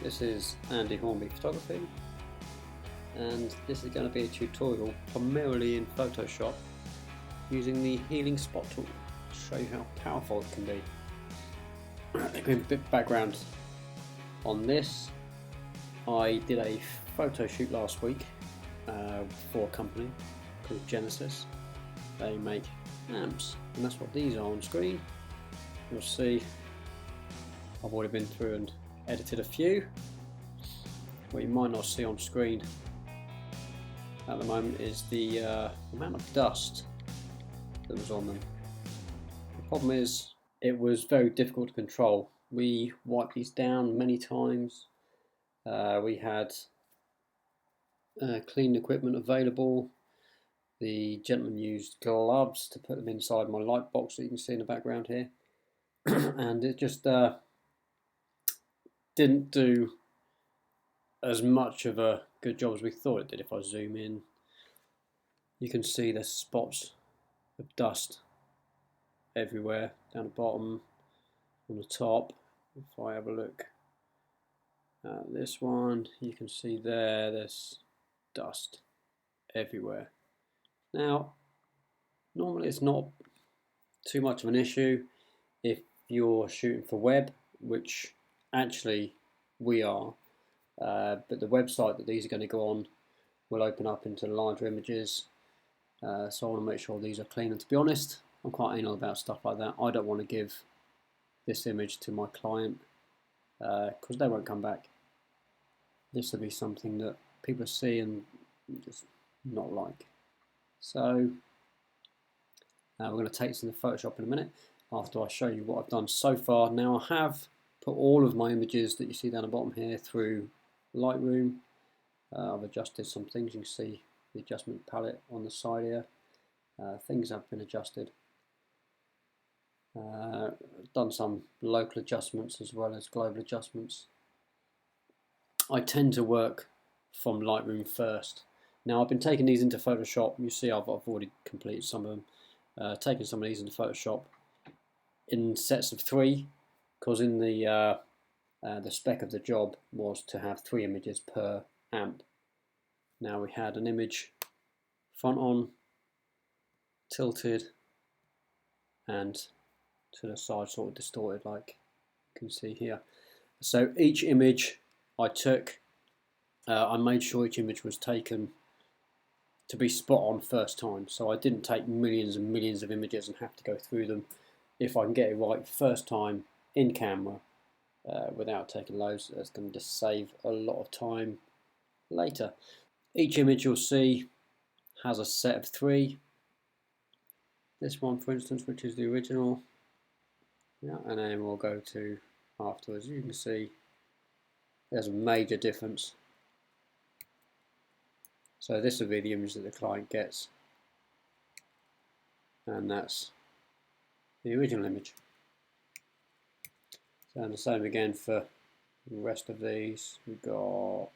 This is Andy Hornby Photography, and this is going to be a tutorial primarily in Photoshop using the healing spot tool to show you how powerful it can be. A bit of background on this. I did a photo shoot last week for a company called Genesis. They make lamps, and that's what these are on screen. You'll see I've already been through and edited a few. What you might not see on screen at the moment is the amount of dust that was on them. The problem is it was very difficult to control. We wiped these down many times. We had clean equipment available. The gentleman used gloves to put them inside my light box that you can see in the background here. And it just didn't do as much of a good job as we thought it did. If I zoom in, you can see there's spots of dust everywhere, down the bottom, on the top. If I have a look at this one, you can see there's dust everywhere. Now, normally it's not too much of an issue if you're shooting for web, which actually we are, but the website that these are going to go on will open up into larger images, so I want to make sure these are clean. And to be honest, I'm quite anal about stuff like that. I don't want to give this image to my client because they won't come back. This will be something that people see and just not like. So we're going to take this into Photoshop in a minute after I show you what I've done so far. Now, I have put all of my images that you see down the bottom here through Lightroom. I've adjusted some things. You can see the adjustment palette on the side here. Things have been adjusted. Done some local adjustments as well as global adjustments. I tend to work from Lightroom first. Now, I've been taking these into Photoshop. You see I've already completed some of them. Taking some of these into Photoshop in sets of 3, because in the spec of the job was to have 3 images per amp. Now, we had an image front on, tilted, and to the side sort of distorted, like you can see here. So each image I took, I made sure each image was taken to be spot on first time. So I didn't take millions and millions of images and have to go through them. If I can get it right first time in camera without taking loads, that's going to just save a lot of time later. Each image you'll see has a set of 3. This one, for instance, which is the original. Yeah, and then we'll go to afterwards. You can see there's a major difference. So this will be the image that the client gets, and that's the original image. So, and the same again for the rest of these. We've got,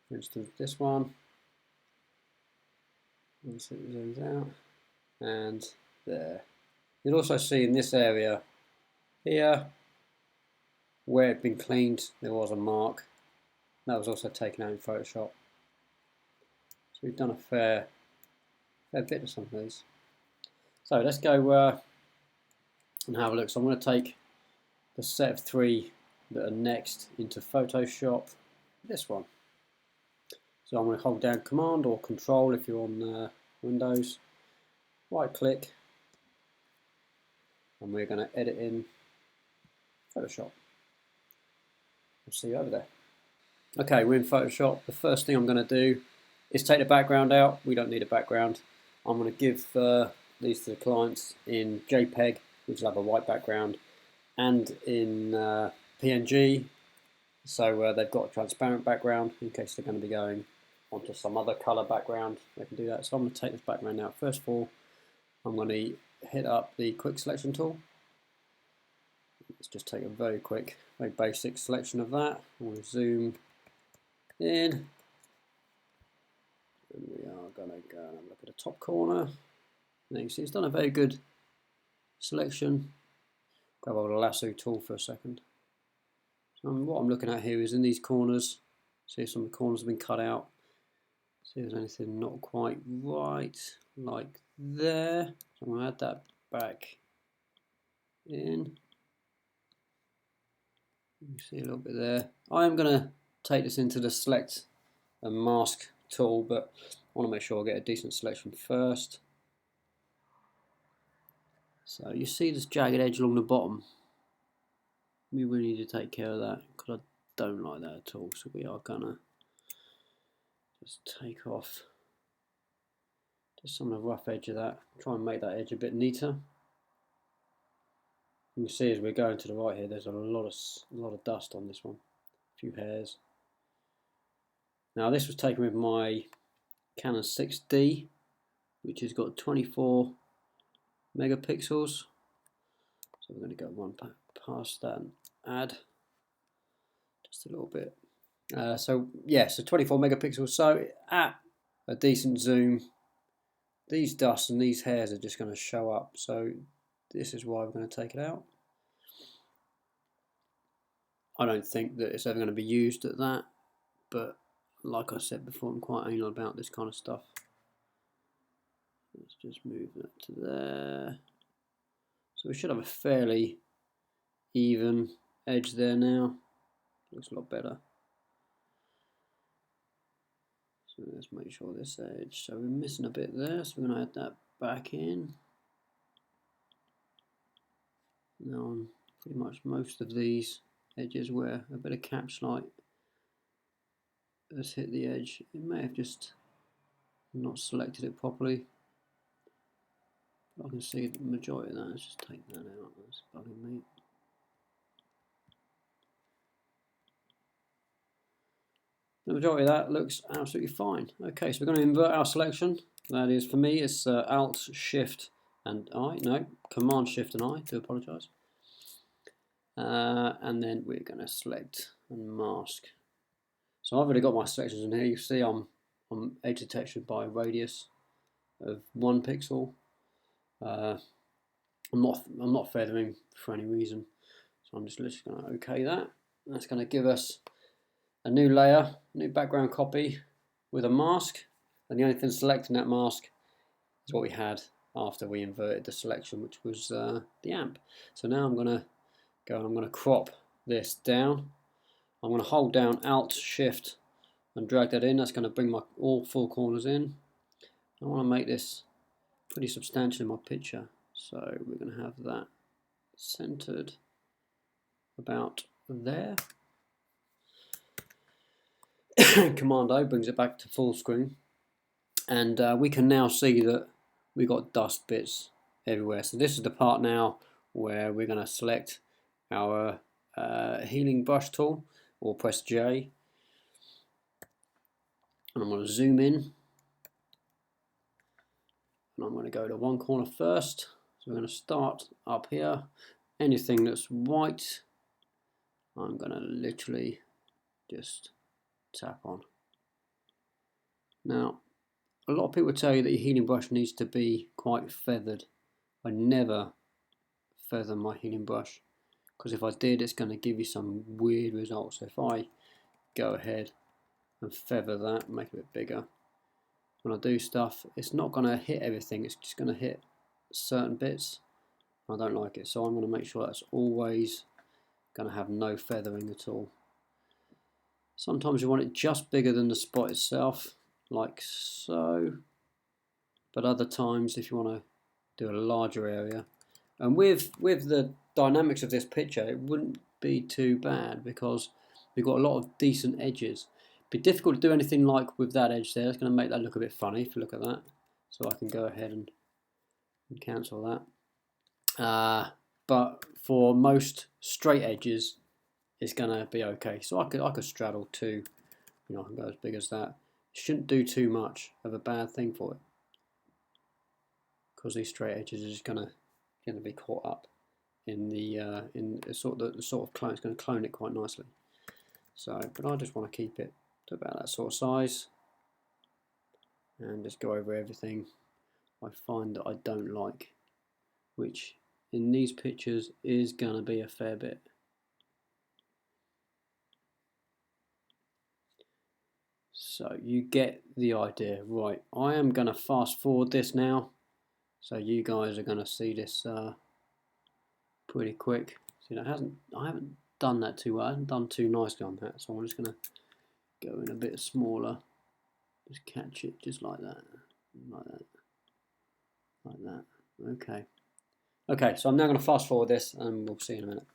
for instance, this one. Let's see if it zooms out. And there. You'll also see in this area here where it had been cleaned, there was a mark. That was also taken out in Photoshop. So we've done a fair bit of some of these. So let's go and have a look. So I'm going to take the set of 3 that are next into Photoshop. This one. So I'm going to hold down Command or Control if you're on Windows. Right click, and we're going to edit in Photoshop. We'll see you over there. Okay, we're in Photoshop. The first thing I'm going to do is take the background out. We don't need a background. I'm going to give these to the clients in JPEG, which will have a white background, and in PNG, so they've got a transparent background in case they're going to be going onto some other color background. They can do that. So I'm going to take this background out. First of all, I'm going to hit up the quick selection tool. Let's just take a very quick, very basic selection of that. I'm going to zoom in. And we are going to go and look at the top corner. Now you see it's done a very good selection. Grab hold of the lasso tool for a second. And what I'm looking at here is in these corners, see if some of the corners have been cut out. See if there's anything not quite right, like there. So I'm going to add that back in. You see a little bit there. I am going to take this into the select and mask tool, but I want to make sure I get a decent selection first. So you see this jagged edge along the bottom. We really need to take care of that because I don't like that at all. So we are going to just take off just some of the rough edge of that. Try and make that edge a bit neater. You can see as we're going to the right here, there's a lot of dust on this one, a few hairs. Now this was taken with my Canon 6D, which has got 24 megapixels. So we're going to go one past that and add just a little bit. So 24 megapixels. So at a decent zoom, these dust and these hairs are just going to show up. So this is why we're going to take it out. I don't think that it's ever going to be used at that, but like I said before, I'm quite anal about this kind of stuff. Let's just move that to there. So we should have a fairly even edge there now. Looks a lot better. So let's make sure this edge, so we're missing a bit there, so we're going to add that back in. Now on pretty much most of these edges where a bit of catch light has hit the edge, it may have just not selected it properly. I can see the majority of that. Let's just take that out, that's bugging me. The majority of that looks absolutely fine. Okay, so we're going to invert our selection. That is, for me, it's Alt, Shift, and I. No, Command, Shift, and I. Do apologise. And then we're going to select and mask. So I've already got my selections in here. You see I'm edge detection by radius of 1 pixel. I'm not feathering for any reason, so I'm just literally going to OK that. That's going to give us a new layer, new background copy with a mask, and the only thing selecting that mask is what we had after we inverted the selection, which was the amp. So now I'm going to go and I'm going to crop this down. I'm going to hold down Alt Shift and drag that in. That's going to bring my all 4 corners in. I want to make this pretty substantial in my picture, so we're going to have that centered about there. Command O brings it back to full screen, and we can now see that we got dust bits everywhere. So this is the part now where we're going to select our healing brush tool, or press J, and I'm going to zoom in, and I'm going to go to one corner first. So we're going to start up here. Anything that's white, I'm going to literally just tap on. Now, a lot of people tell you that your healing brush needs to be quite feathered. I never feather my healing brush, because if I did, it's going to give you some weird results. So if I go ahead and feather that, make it a bit bigger, when I do stuff, it's not going to hit everything, it's just going to hit certain bits. I don't like it, so I'm going to make sure that's always going to have no feathering at all. Sometimes you want it just bigger than the spot itself, like so, but other times if you want to do a larger area, and with the dynamics of this picture, it wouldn't be too bad because we've got a lot of decent edges. It'd be difficult to do anything like with that edge there. It's going to make that look a bit funny if you look at that. So I can go ahead and cancel that. But for most straight edges, it's going to be okay. So I could straddle too. I can go as big as that. Shouldn't do too much of a bad thing for it, because these straight edges are just going to be caught up in the sort of clone. It's going to clone it quite nicely. So, but I just want to keep it to about that sort of size, and just go over everything I find that I don't like, which in these pictures is going to be a fair bit. So you get the idea. Right, I am going to fast forward this now, so you guys are going to see this pretty quick. See, I haven't done that too well. I haven't done too nicely on that, so I'm just going to go in a bit smaller. Just catch it just like that, like that, like that. Okay. Okay, so I'm now going to fast forward this, and we'll see in a minute.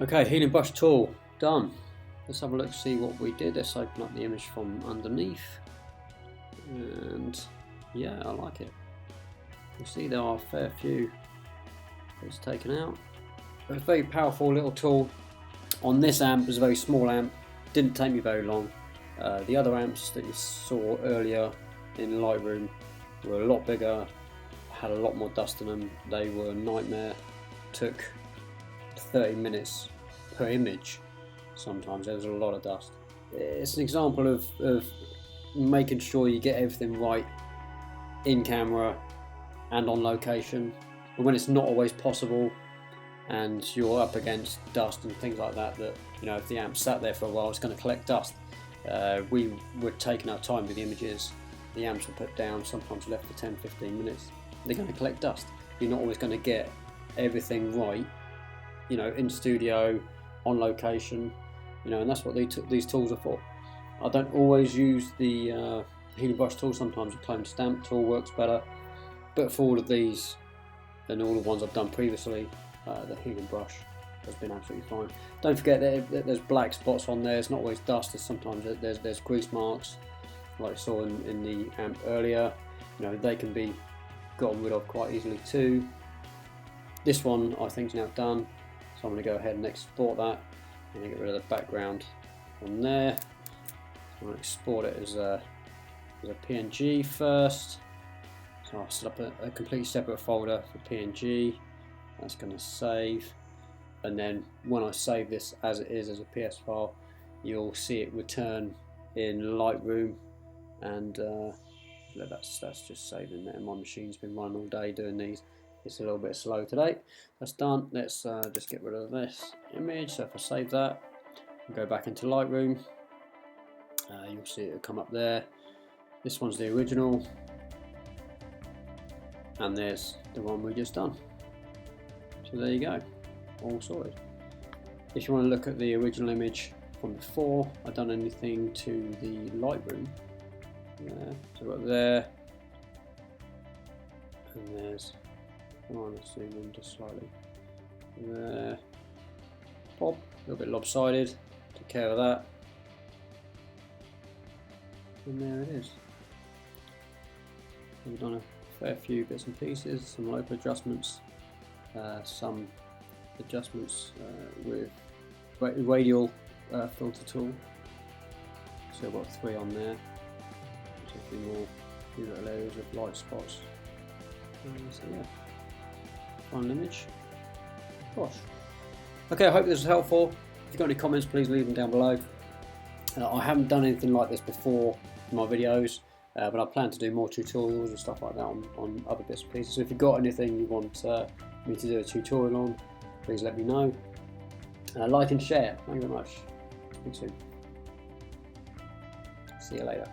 Okay, healing brush tool, done. Let's have a look, see what we did. Let's open up the image from underneath. And yeah, I like it. You see there are a fair few bits taken out. A very powerful little tool. On this amp, it's a very small amp. Didn't take me very long. The other amps that you saw earlier in Lightroom were a lot bigger, had a lot more dust in them. They were a nightmare. Took 30 minutes per image. Sometimes there was a lot of dust. It's an example of making sure you get everything right in camera and on location, but when it's not always possible and you're up against dust and things like that, you know, if the amp sat there for a while, it's going to collect dust. We were taking our time with the images. The amps were put down, sometimes left for 10-15 minutes. They're going to collect dust. You're not always going to get everything right, you know, in studio, on location, you know, and that's what these tools are for. I don't always use the healing brush tool. Sometimes the clone stamp tool works better, but for all of these and all the ones I've done previously, the healing brush has been absolutely fine. Don't forget that there's black spots on there. It's not always dust. Sometimes there's grease marks, like I saw in the amp earlier. You know, they can be gotten rid of quite easily too. This one I think is now done. So I'm going to go ahead and export that. I'm going to get rid of the background on there. I'm going to export it as a PNG first. So I'll set up a completely separate folder for PNG. That's going to save. And then when I save this as it is as a PS file, you'll see it return in Lightroom. And that's just saving there. My machine's been running all day doing these. It's a little bit slow today. That's done. Let's just get rid of this image. So if I save that and go back into Lightroom, you'll see it will come up there. This one's the original, and there's the one we just done. So there you go, all sorted. If you want to look at the original image from before I've done anything to the Lightroom, so we've got there, and there's, let's zoom in just slightly. There, pop, a little bit lopsided, took care of that. And there it is. We've done a fair few bits and pieces, some local adjustments, some adjustments with radial filter tool. So I've got 3 on there. Just a few little areas of light spots. So yeah. Final image. Gosh. Okay, I hope this was helpful. If you've got any comments, please leave them down below. I haven't done anything like this before in my videos, but I plan to do more tutorials and stuff like that on other bits and pieces. So if you've got anything you want me to do a tutorial on, please let me know. Like and share. Thank you very much. Speak soon. See you later.